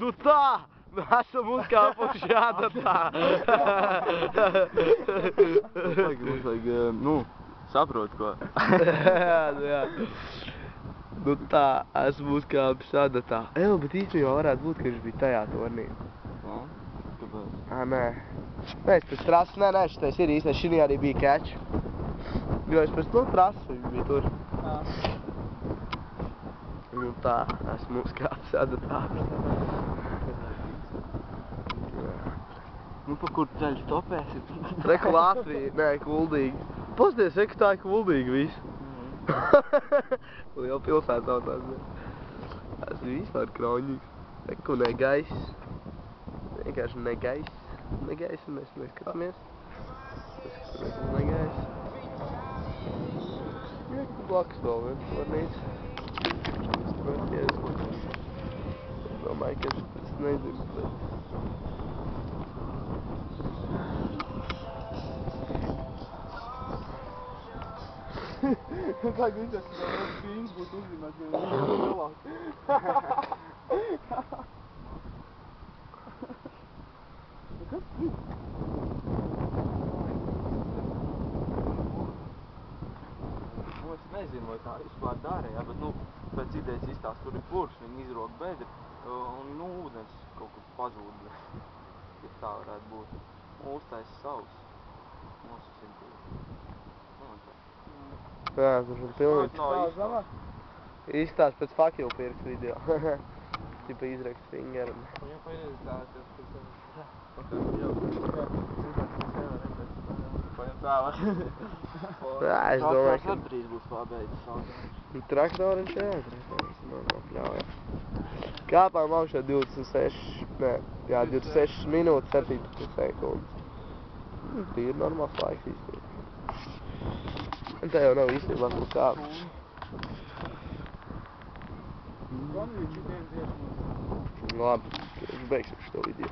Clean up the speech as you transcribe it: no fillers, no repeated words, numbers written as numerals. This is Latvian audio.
Nu tā! Esam uzkāpuši jādatā! Mums vajag, nu, saprot ko. Jā. Nu tā, esmu uzkāpis jādatā. Bet īstenībā varētu būt, ka viņš bija tajā tornī. Jā? Kāpēc? Nē. Nē, pēc trases, nē, šitais ir īstenībā, šī arī bija catch. Jo es pēc trases viņš bija tur. Jā. Nu tā, esmu uzkāpis jādatā. Nu, pa kur ceļš topēsi? Reku Latvija, nē, Kuldīgi. Pasties, reku tā ir Kuldīgi viss. Liela pilsēta tautās. Esmu vispār kraunīgs. Reku negaiss. Vienkārši negaiss. Negaiss un mēs neskatāmies. Neskatāmies uz negaiss. Reku blakus vēl viens varnīts. Es domāju, ka es nezinu, bet... Tā grīzēs, ka vēl pīns būtu uzzīmēts, ka viņš ir lielāk. Kas ir? Nu, es nezinu, vai tā vispār dara, jā, bet, nu, pēc idejas izstāst, tur ir purks, viņi izrok bedri, un, nu, ūdens kaut kur pazūd, ja tā varētu būt. Uztais savs. Nosasim tur. Jā, tur ir pilnīgi. Tā izstāst. Izstāst pēc fakilu pirks video. Tipa izrakst fingeru. Viņam paizstāsties, ka tas... Jā, es domāju, ka... Drīz būs pabeidzis saukums. Traktoris, jā, traktoris. Man atļauj. Kāpām augšā 26 minūtes 17 sekundes. Tīri normāls laiks īstenībā. Un te jau nav īstenībā ko kāpts. Labi, beigsim šo video.